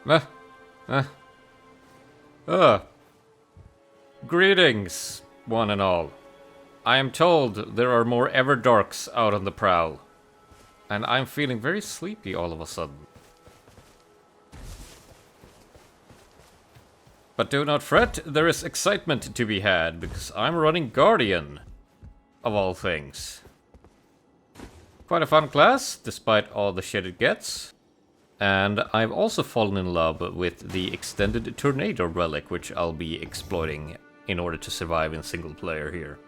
Uh, uh, uh. Greetings, one and all. I am told there are more Everdarks out on the prowl. And I'm feeling very sleepy all of a sudden. But do not fret, there is excitement to be had, because I'm running Guardian, of all things. Quite a fun class, despite all the shit it gets. And I've also fallen in love with the extended Tornado relic, which I'll be exploiting in order to survive in single player here.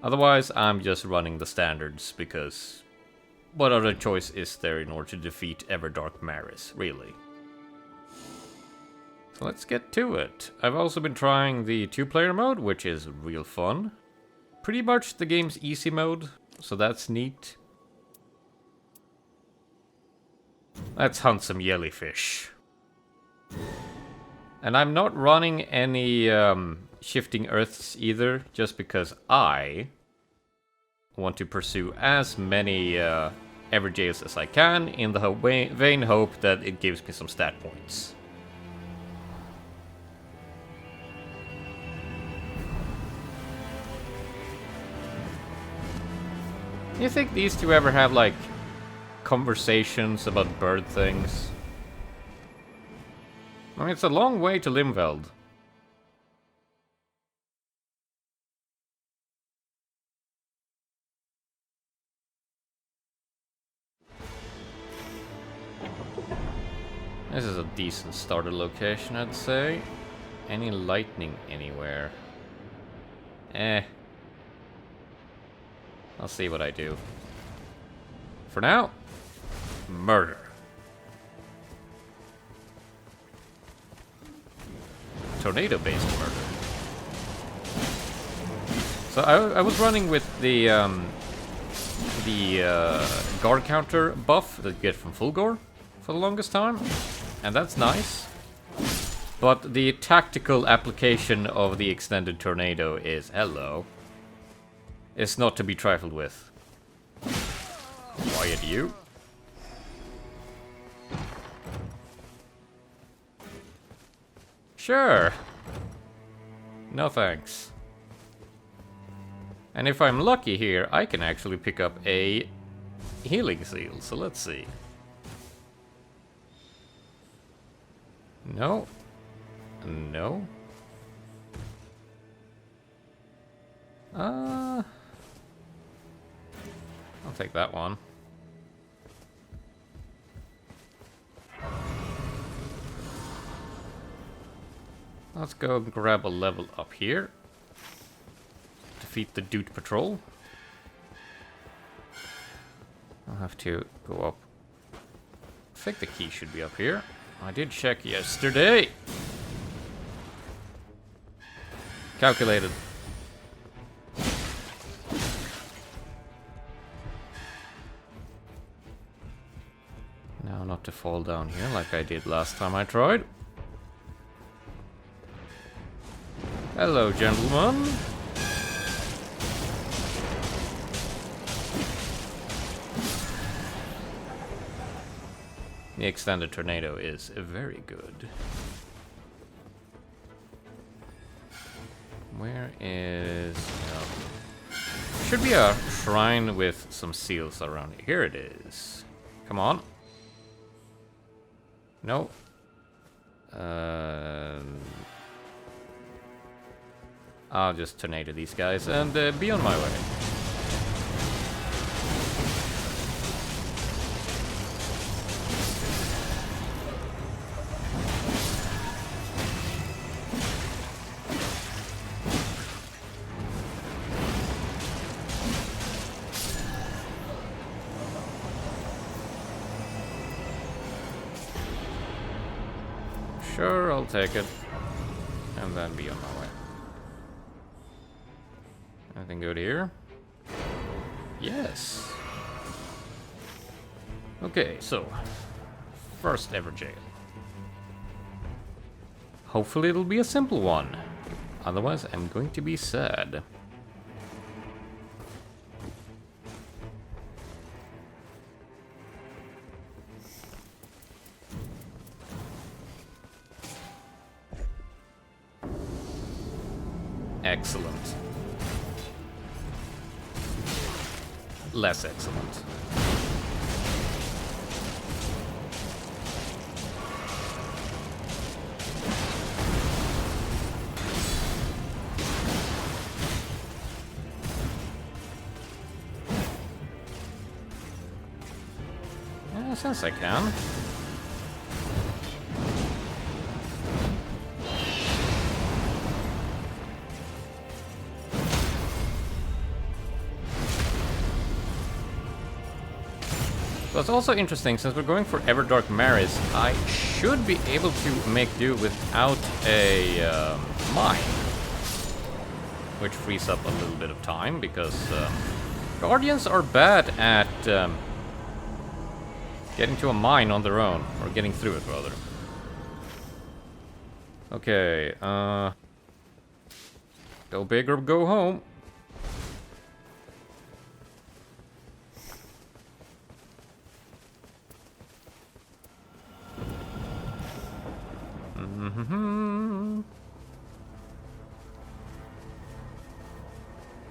Otherwise, I'm just running the standards, because what other choice is there in order to defeat Everdark Maris, really? So let's get to it. I've also been trying the 2-player mode, which is real fun. Pretty much the game's easy mode, so that's neat. Let's hunt some jellyfish. And I'm not running any shifting earths either, just because I want to pursue as many Everjails as I can, in the vain hope that it gives me some stat points. You think these two ever have, like, conversations about bird things? I mean, it's a long way to Limveld. This is a decent starter location, I'd say. Any lightning anywhere? I'll see what I do. For now, murder. Tornado-based murder. So I was running with the guard counter buff that you get from Fulgor for the longest time, and that's nice. But the tactical application of the extended tornado is it's not to be trifled with. Quiet you. Sure. No thanks. And if I'm lucky here, I can actually pick up a healing seal, so let's see. No. No. I'll take that one. Let's go and grab a level up here. Defeat the Doot Patrol. I'll have to go up. I think the key should be up here. I did check yesterday. Calculated. Now not to fall down here like I did last time I tried. Hello, gentlemen. The extended tornado is very good. Where is... should be a shrine with some seals around here. Here it is. Come on. No. I'll just tornado these guys and be on my way. Sure, I'll take it. And then be on my way. Anything good here? Yes. Okay, so first ever jail. Hopefully it'll be a simple one. Otherwise, I'm going to be sad. excellent. Less excellent. Since I can. So it's also interesting, since we're going for Everdark Maris, I should be able to make do without a mine. Which frees up a little bit of time, because Guardians are bad at getting to a mine on their own, or getting through it, rather. Okay, go big or go home.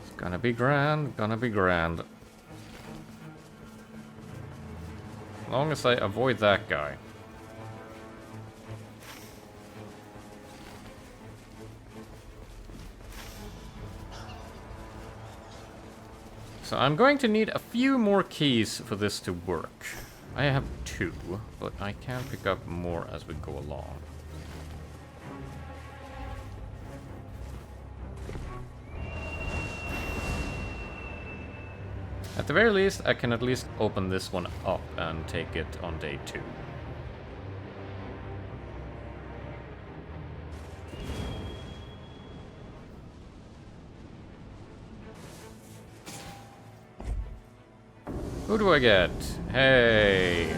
It's gonna be grand, gonna be grand. As long as I avoid that guy. So I'm going to need a few more keys for this to work. I have 2, but I can pick up more as we go along. At the very least, I can at least open this one up and take it on day 2. Who do I get? Hey!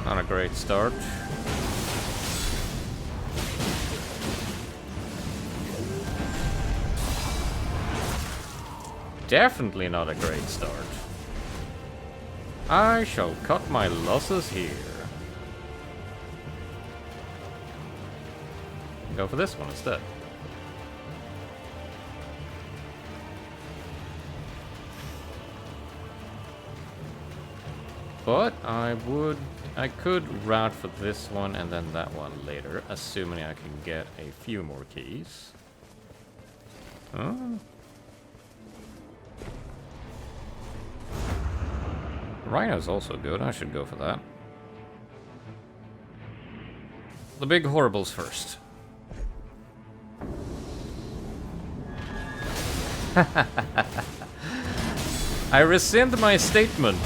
Not a great start. Definitely not a great start. I shall cut my losses here. Go for this one instead. But I could route for this one and then that one later, assuming I can get a few more keys. Huh? Rhino's also good, I should go for that. The big horribles first. I rescind my statement.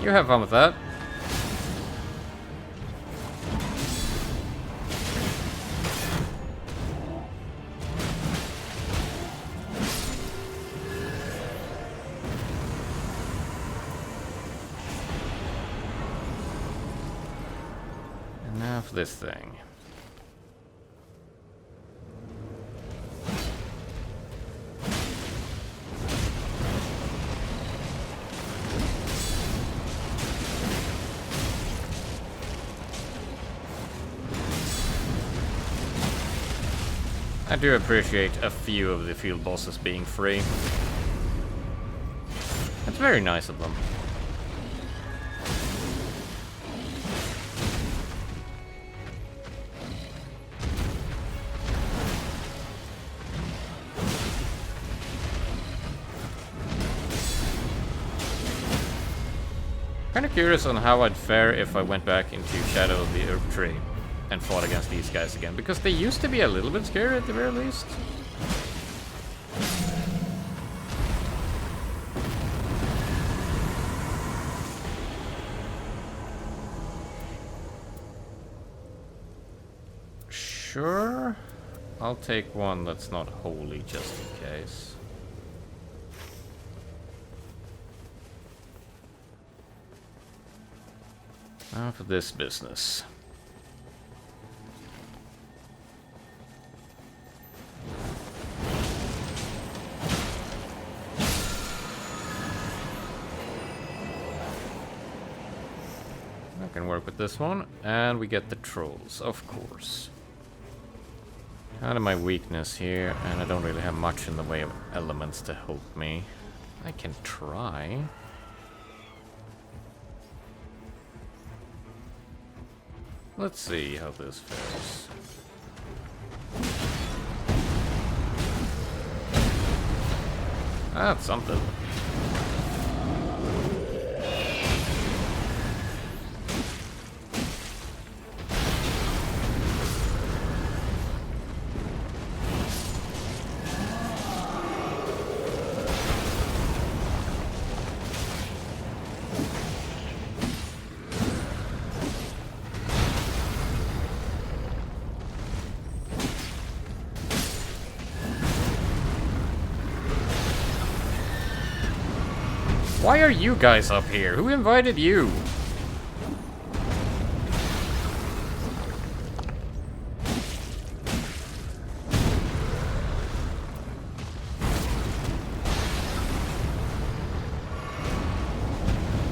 You have fun with that. And now for this thing. I do appreciate a few of the field bosses being free. That's very nice of them. Kinda curious on how I'd fare if I went back into Shadow of the Earth Tree and fought against these guys again, because they used to be a little bit scary at the very least. Sure. I'll take one that's not holy just in case. Now for this business. I can work with this one, and we get the trolls, of course. Kind of my weakness here, and I don't really have much in the way of elements to help me. I can try. Let's see how this fares. That's something. Why are you guys up here? Who invited you?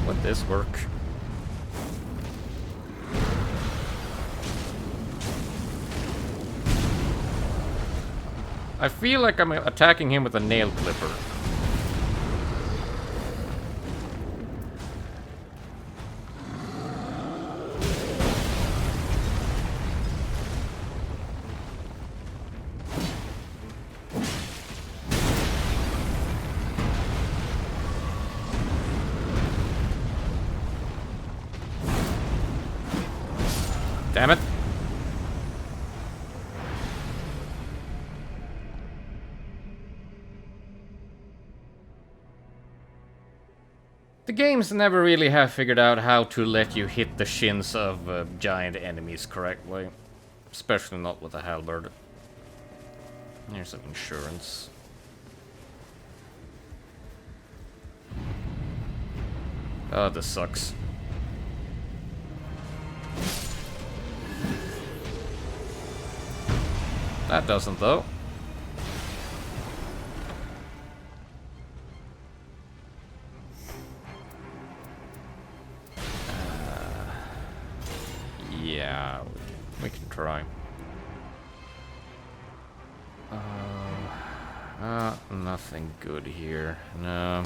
Would this work? I feel like I'm attacking him with a nail clipper. Damn it. The games never really have figured out how to let you hit the shins of giant enemies correctly. Especially not with a halberd. Here's some insurance. Oh, this sucks. That doesn't, though. Yeah, we can try. Nothing good here. No.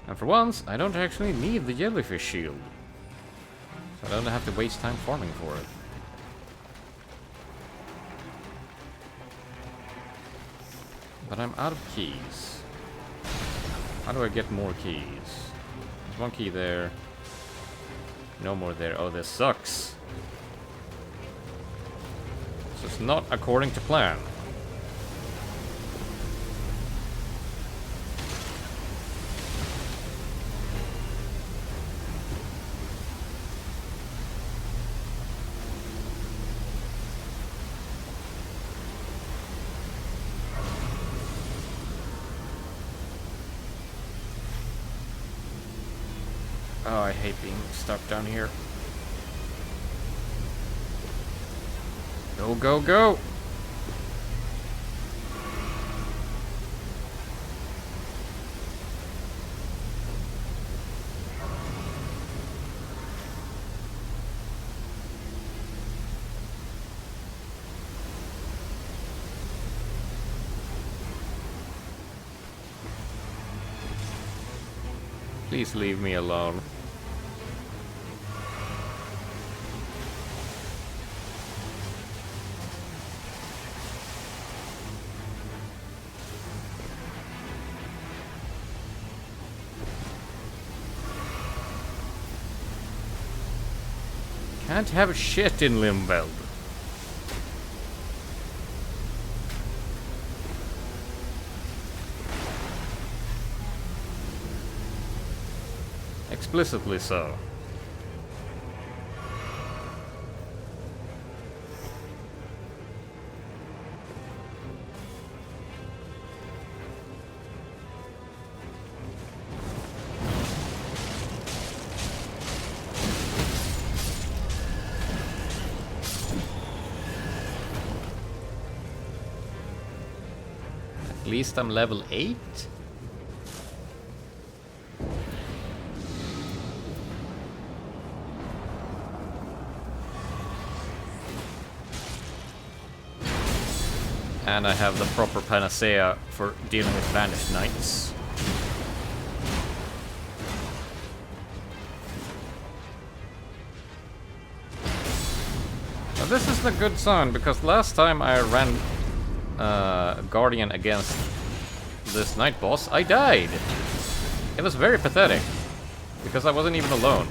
And for once, I don't actually need the jellyfish shield. So I don't have to waste time farming for it. But I'm out of keys. How do I get more keys? There's one key there. No more there. Oh, this sucks. So it's not according to plan. Oh, I hate being stuck down here. Go, go, go! Please leave me alone. Can't have shit in Limveld. Explicitly so. At least I'm level 8? And I have the proper panacea for dealing with banished knights. Now this isn't a good sign, because last time I ran Guardian against this night boss, I died. It was very pathetic, because I wasn't even alone.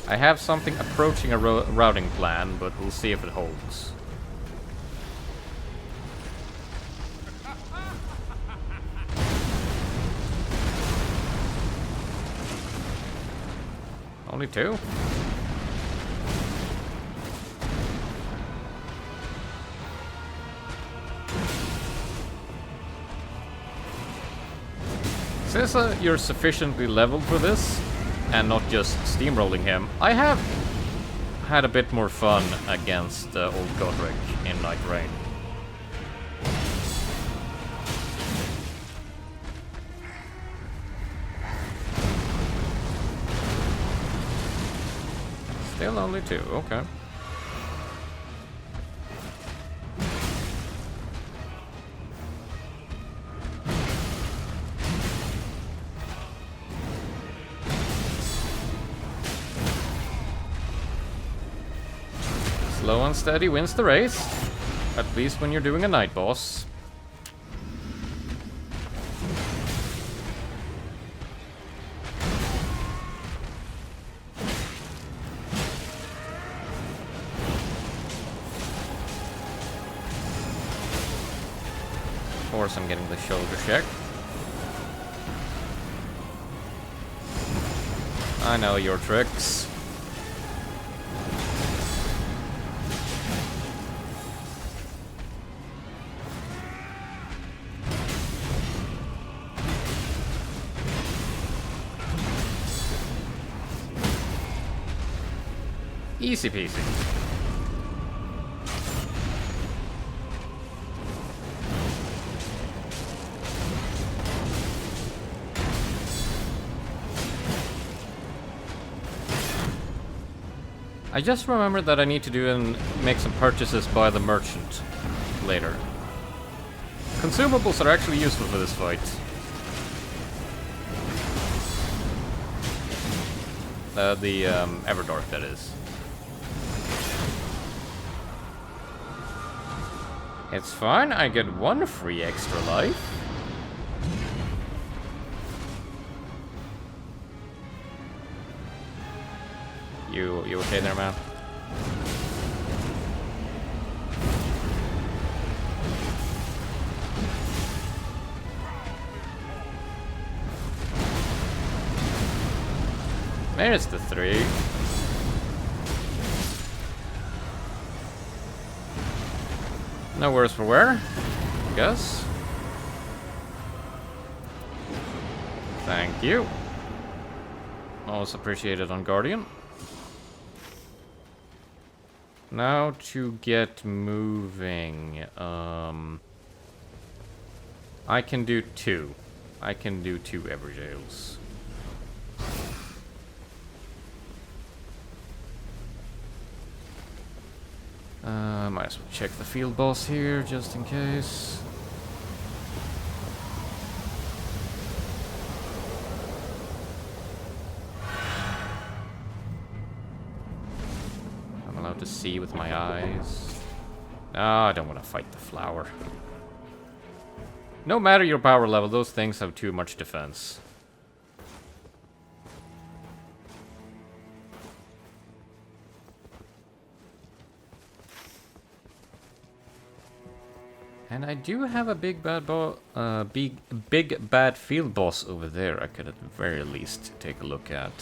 I have something approaching a routing plan, but we'll see if it holds. Only 2? Since you're sufficiently leveled for this, and not just steamrolling him, I have had a bit more fun against old Godric in Nightreign. Still only 2, okay. Slow and steady wins the race, at least when you're doing a night boss. Of course I'm getting the shoulder check. I know your tricks. Easy peasy. I just remembered that I need to do and make some purchases by the merchant later. Consumables are actually useful for this fight. The Everdark, that is. It's fine, I get 1 free extra life. You okay there, man? There's the 3. No worse for wear, I guess. Thank you. Always appreciated on Guardian. Now to get moving. I can do 2. I can do 2 Everjails. Might as well check the field boss here, just in case. I'm allowed to see with my eyes. No, I don't want to fight the flower. No matter your power level, those things have too much defense. And I do have a big bad field boss over there I could at the very least take a look at.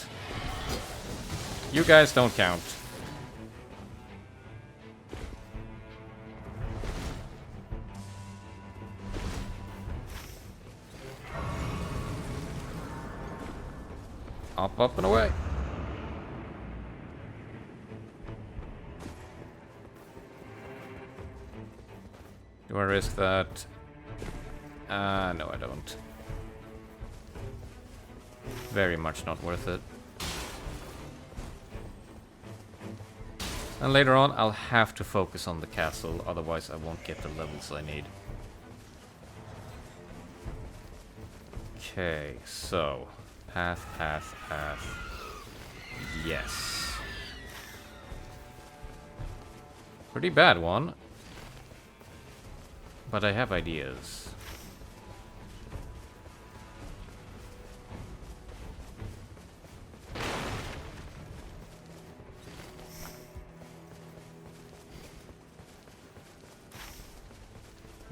You guys don't count. Up and away. Do I risk that? No I don't. Very much not worth it. And later on I'll have to focus on the castle, otherwise I won't get the levels I need. Okay, so... Path. Yes. Pretty bad one. But I have ideas.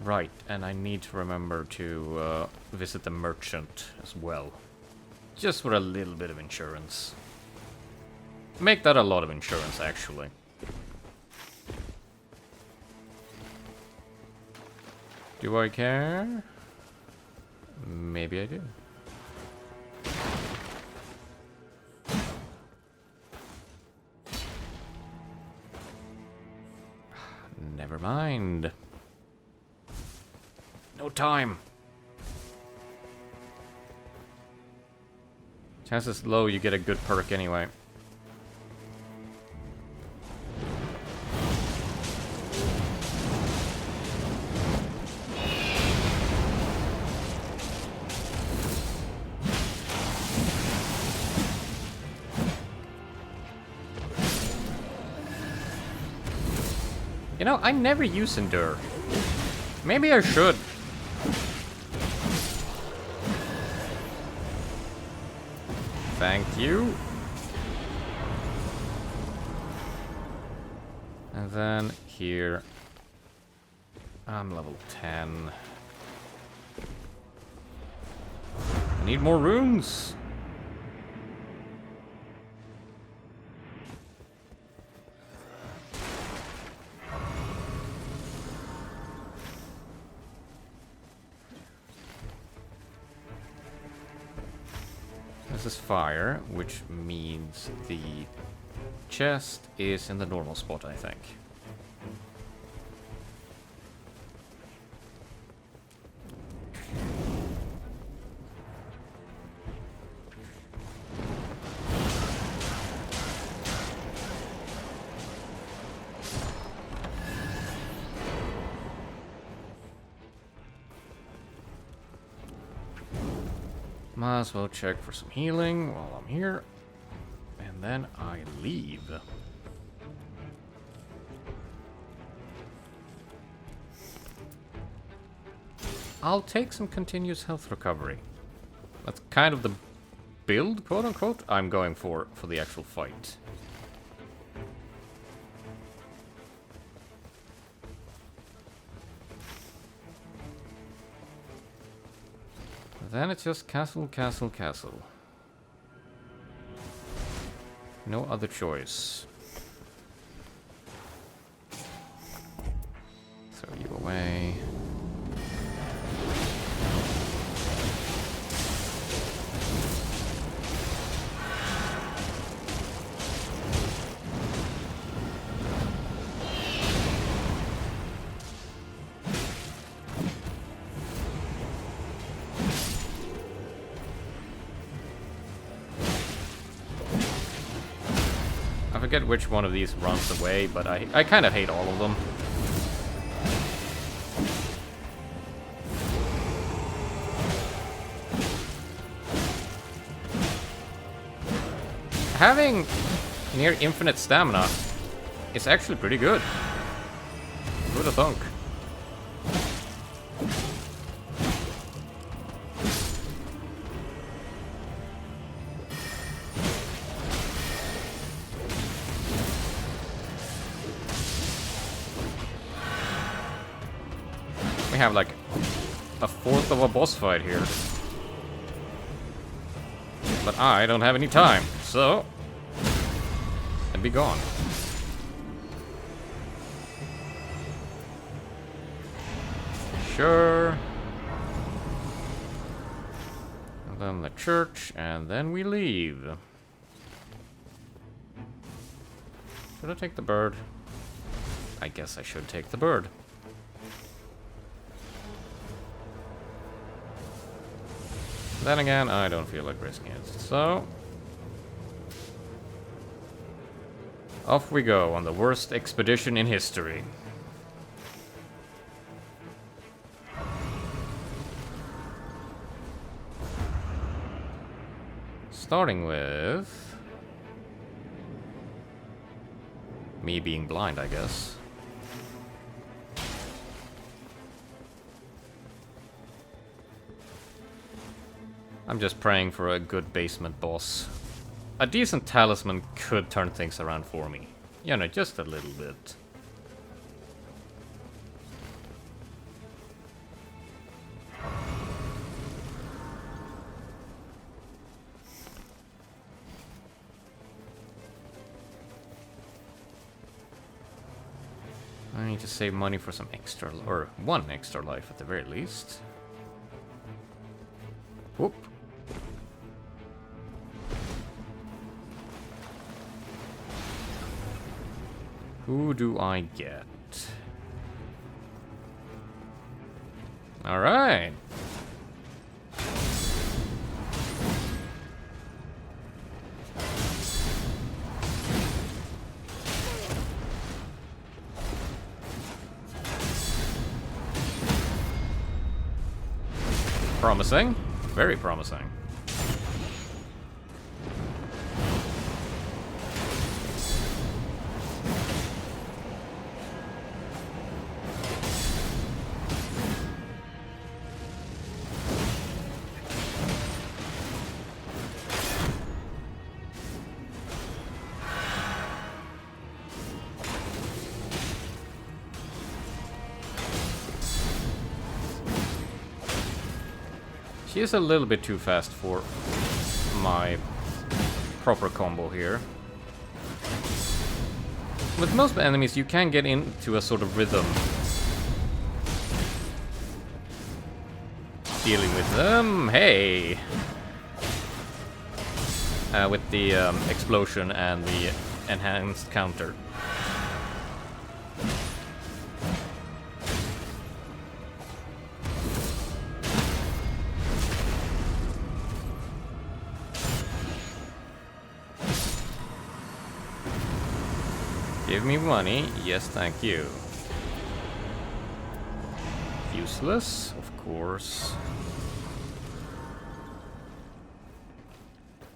Right, and I need to remember to visit the merchant as well. Just for a little bit of insurance. Make that a lot of insurance, actually. Do I care? Maybe I do. Never mind. No time. Chances low you get a good perk anyway. You know, I never use Endure. Maybe I should. Thank you. And then here, I'm level 10. I need more runes. This is fire, which means the chest is in the normal spot, I think. Might as well check for some healing while I'm here. And then I leave. I'll take some continuous health recovery. That's kind of the build, quote unquote, I'm going for the actual fight. Then it's just castle, castle, castle. No other choice. Throw you away. I forget which one of these runs away, but I kind of hate all of them. Having near infinite stamina is actually pretty good. Who'd have thunk? only have like a fourth of a boss fight here. But I don't have any time, so... and be gone. Sure. And then the church, and then we leave. Should I take the bird? I guess I should take the bird. Then again, I don't feel like risking it, so... off we go on the worst expedition in history. Starting with... me being blind, I guess. I'm just praying for a good basement boss. A decent talisman could turn things around for me. You know, just a little bit. I need to save money for some extra, or one extra life at the very least. Whoop. Who do I get? All right. Promising. Very promising. She is a little bit too fast for my proper combo here. With most enemies, you can get into a sort of rhythm dealing with them. Hey! With the explosion and the enhanced counter. Give me money. Yes, thank you. Useless, of course.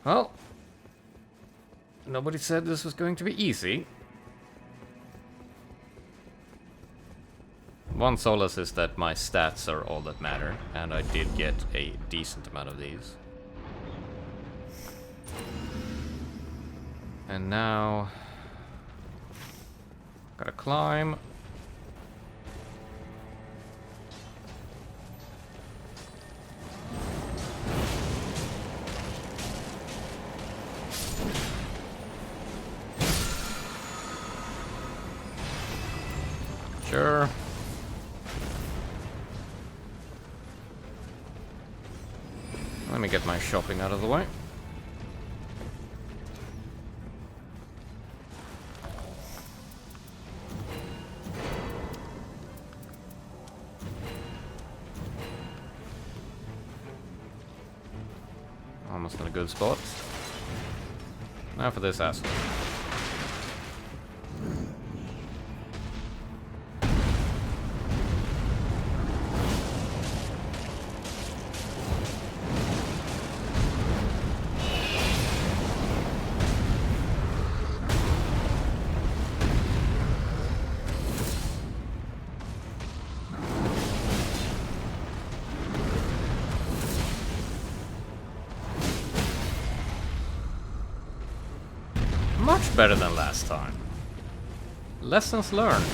Well, nobody said this was going to be easy. One solace is that my stats are all that matter, and I did get a decent amount of these. And now... gotta climb. Sure. Let me get my shopping out of the way. Almost in a good spot. Now for this asshole. Much better than last time. Lessons learned.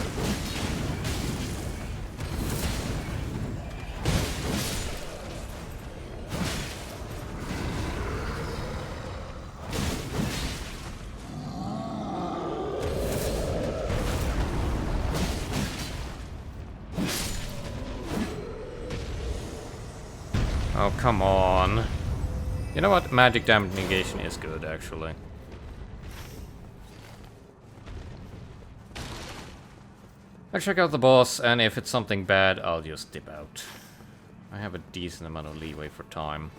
Oh, come on. You know what? Magic damage negation is good, actually. I'll check out the boss, and if it's something bad, I'll just dip out. I have a decent amount of leeway for time.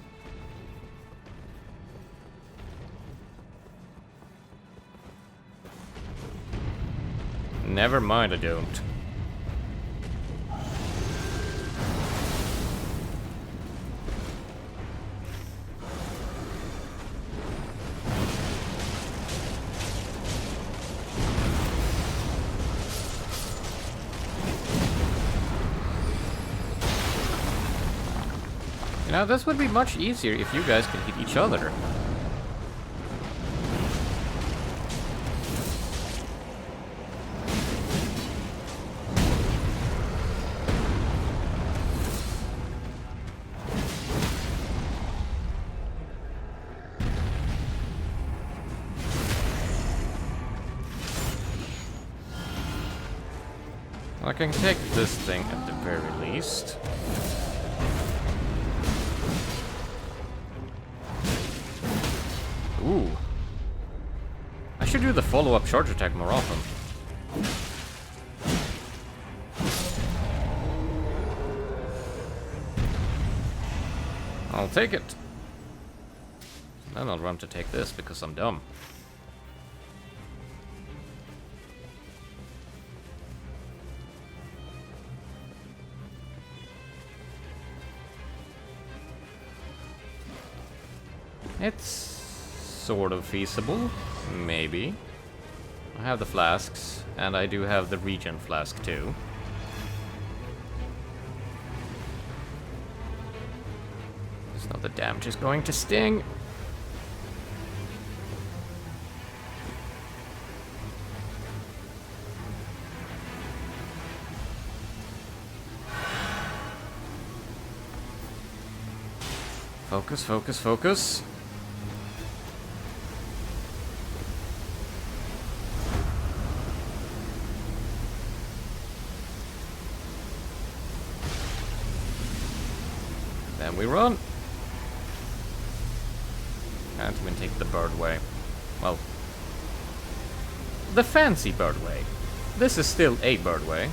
Never mind, I don't. You know, this would be much easier if you guys could hit each other. I can take this thing at the very least. Ooh. I should do the follow-up charge attack more often. I'll take it. Then I'll run to take this because I'm dumb. It's sort of feasible, maybe. I have the flasks, and I do have the regen flask too. So the damage is going to sting. Focus, focus, focus. Then we run. Can't even take the bird way. Well, the fancy bird way. This is still a bird way.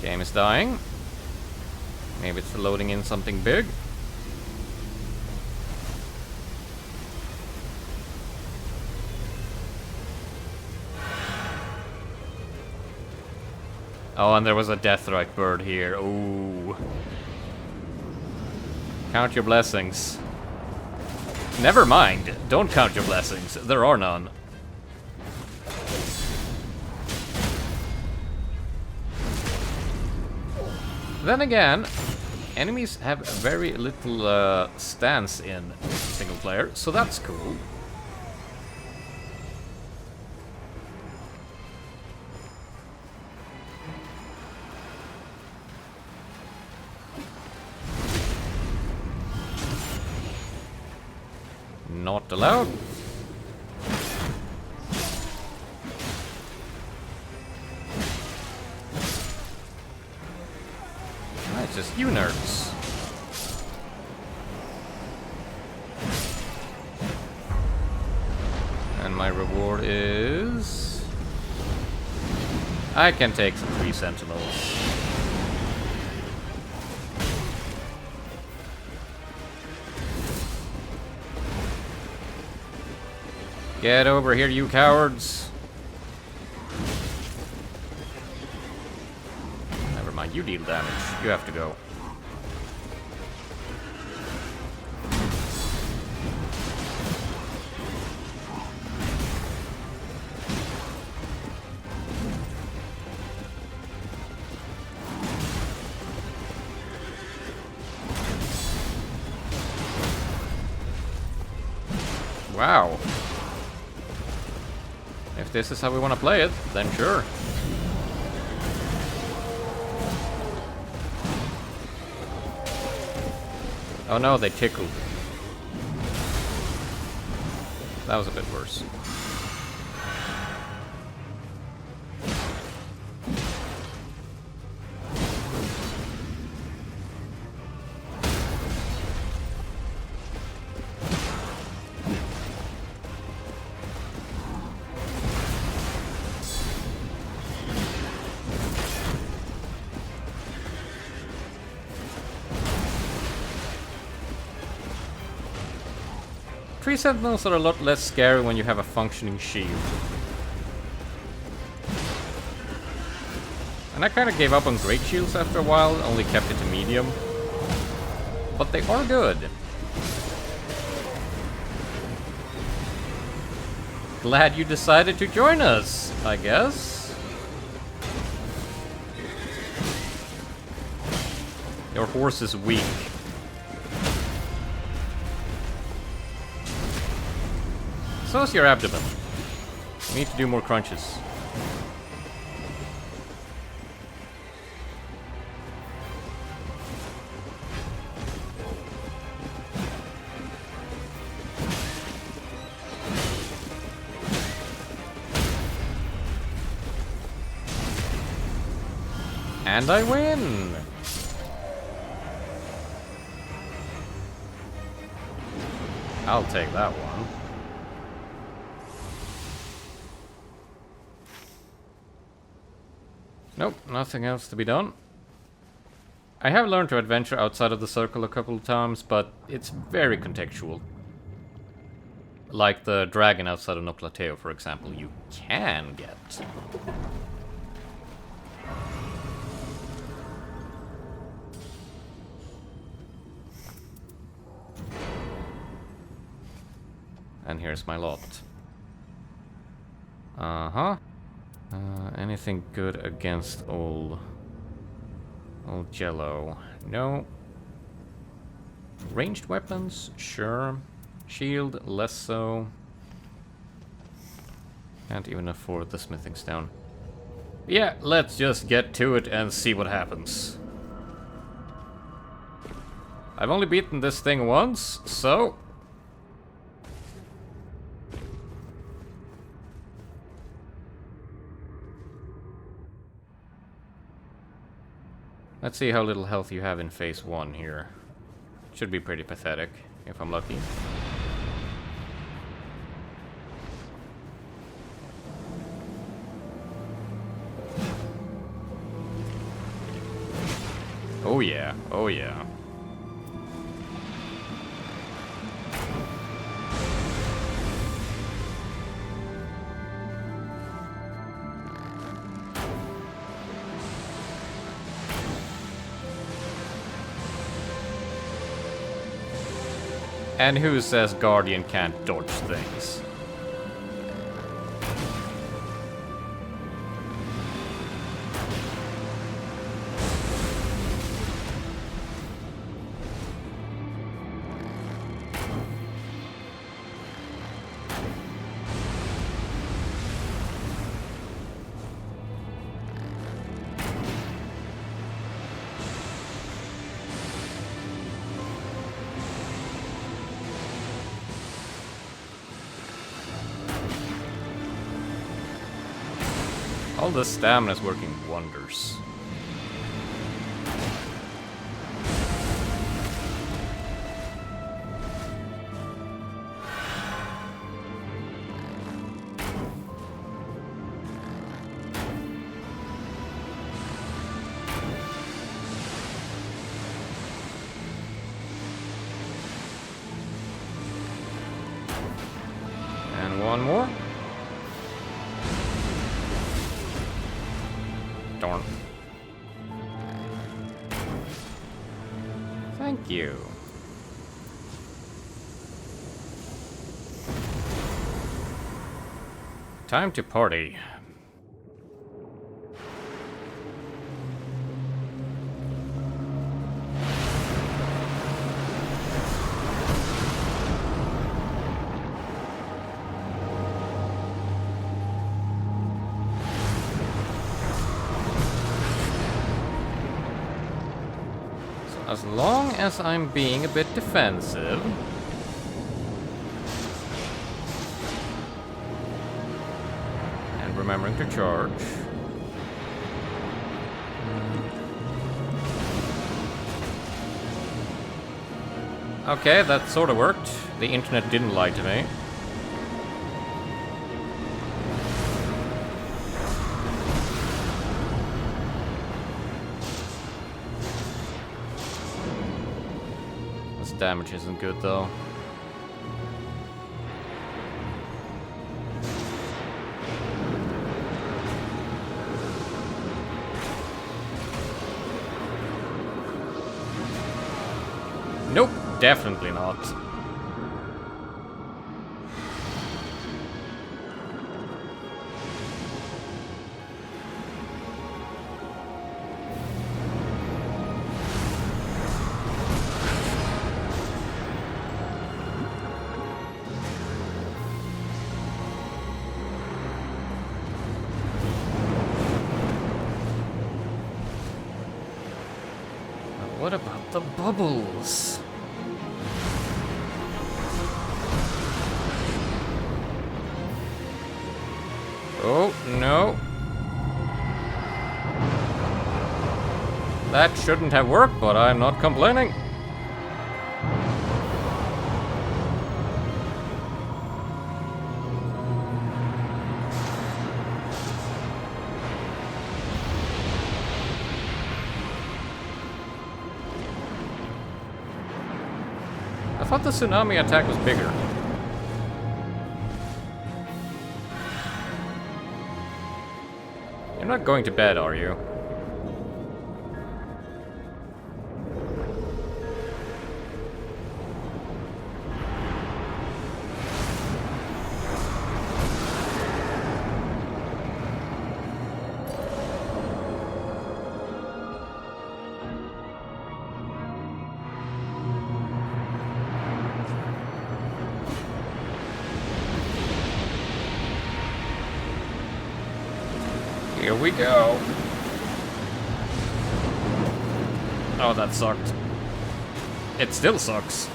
Game is dying. Maybe it's loading in something big. Oh, and there was a Deathrite bird here. Ooh. Count your blessings. Never mind. Don't count your blessings. There are none. Then again, enemies have very little stance in single player, so that's cool. Not allowed. It's just you nerds. And my reward is... I can take some 3 sentinels. Get over here, you cowards. Never mind, you deal damage. You have to go. Wow. If this is how we want to play it, then sure. Oh no, they tickled. That was a bit worse. Tree sentinels are a lot less scary when you have a functioning shield. And I kind of gave up on great shields after a while, only kept it to medium. But they are good. Glad you decided to join us, I guess. Your horse is weak. So is your abdomen. You need to do more crunches. And I win! I'll take that one. Nope, nothing else to be done. I have learned to adventure outside of the circle a couple of times, but it's very contextual. Like the dragon outside of Noplateo, for example, you can get. And here's my lot. Uh-huh. Anything good against old Jello? No. Ranged weapons? Sure. Shield? Less so. Can't even afford the smithing stone. Yeah, let's just get to it and see what happens. I've only beaten this thing once, so... let's see how little health you have in phase 1 here. Should be pretty pathetic, if I'm lucky. Oh yeah, oh yeah. And who says Guardian can't dodge things? All the stamina is working wonders. And one more. Darn. Thank you. Time to party. As long as I'm being a bit defensive. And remembering to charge. Okay, that sort of worked. The internet didn't lie to me. This damage isn't good though. Nope. Definitely not. What about the bubbles? Oh, no. That shouldn't have worked, but I'm not complaining. I thought the tsunami attack was bigger. You're not going to bed, are you? Here we go. Oh, that sucked. It still sucks.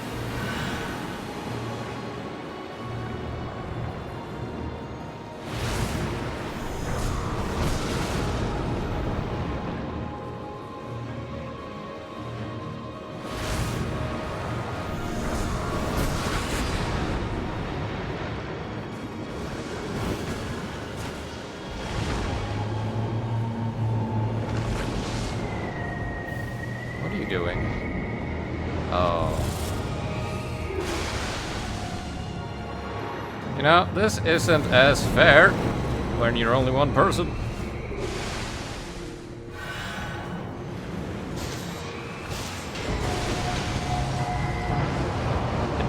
Doing? Oh. You know, this isn't as fair when you're only one person.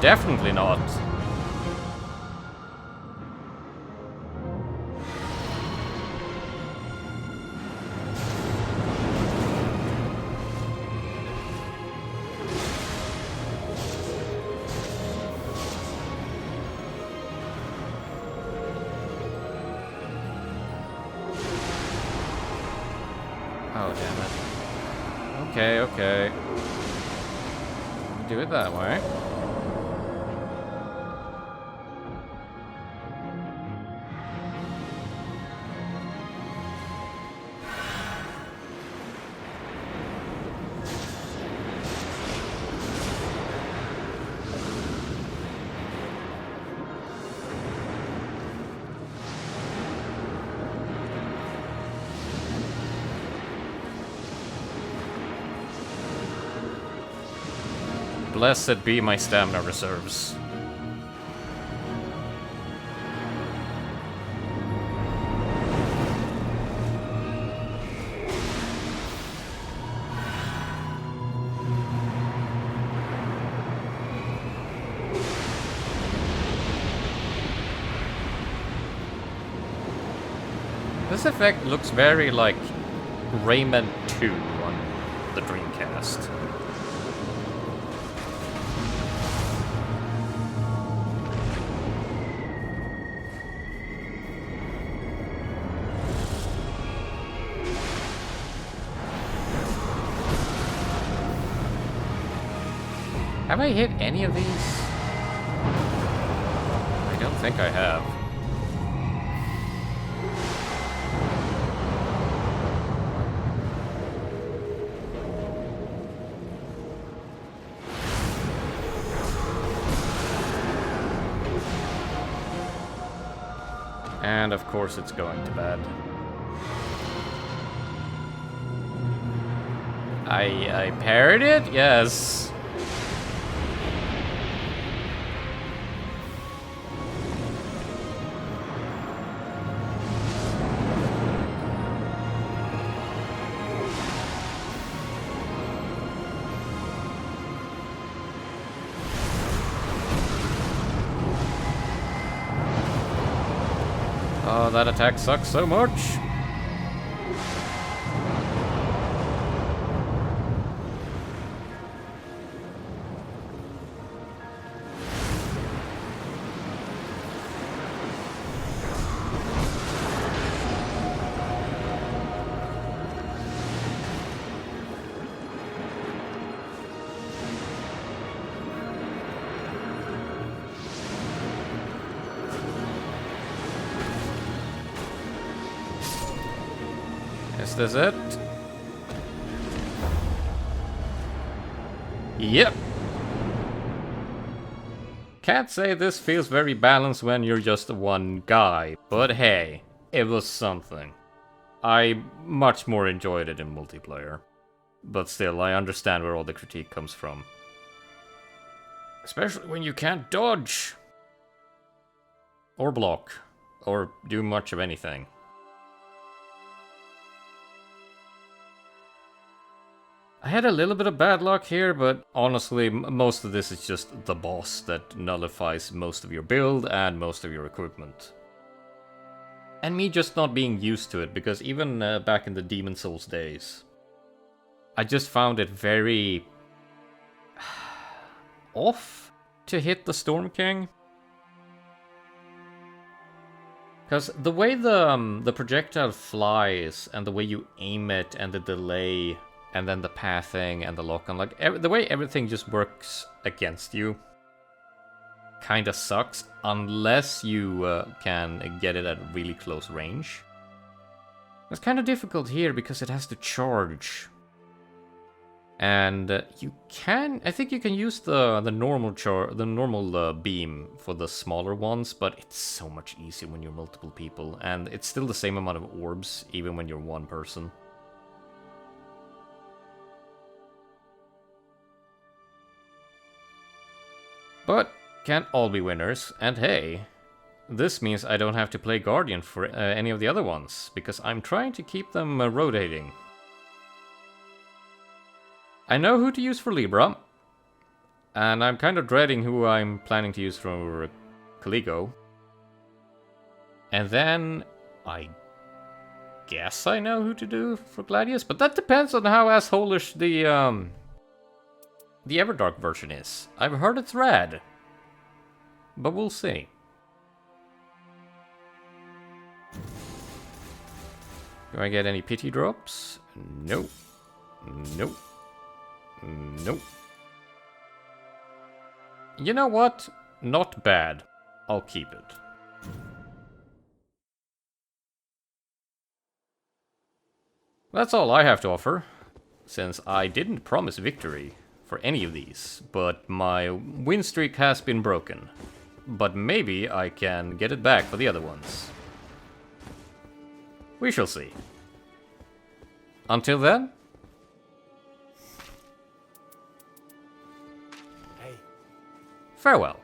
Definitely not. Oh, damn it. Okay, okay. Do it that way. Blessed be my stamina reserves. This effect looks very like Rayman 2 on the Dreamcast. Have I hit any of these? I don't think I have. And of course it's going to bed. I parried it? Yes. Oh, that attack sucks so much. Is this it? Yep. Can't say this feels very balanced when you're just one guy, but hey, it was something. I much more enjoyed it in multiplayer. But still, I understand where all the critique comes from. Especially when you can't dodge. Or block. Or do much of anything. I had a little bit of bad luck here, but honestly, most of this is just the boss that nullifies most of your build and most of your equipment. And me just not being used to it, because even back in the Demon Souls days, I just found it very off to hit the Storm King. Because the way the projectile flies, and the way you aim it, and the delay, and then the pathing and the lock-on, like the way everything just works against you kinda sucks unless you can get it at really close range. It's kinda difficult here because it has to charge. And you can, I think you can use the normal beam for the smaller ones, but it's so much easier when you're multiple people, and it's still the same amount of orbs even when you're one person. But can't all be winners, and hey, this means I don't have to play Guardian for any of the other ones, because I'm trying to keep them rotating. I know who to use for Libra, and I'm kind of dreading who I'm planning to use for Caligo. And then I guess I know who to do for Gladius, but that depends on how assholish the Everdark version is. I've heard it's rad, but we'll see. Do I get any pity drops? Nope. Nope. Nope. You know what? Not bad. I'll keep it. That's all I have to offer, since I didn't promise victory for any of these, but my win streak has been broken. But maybe I can get it back for the other ones. We shall see. Until then, farewell.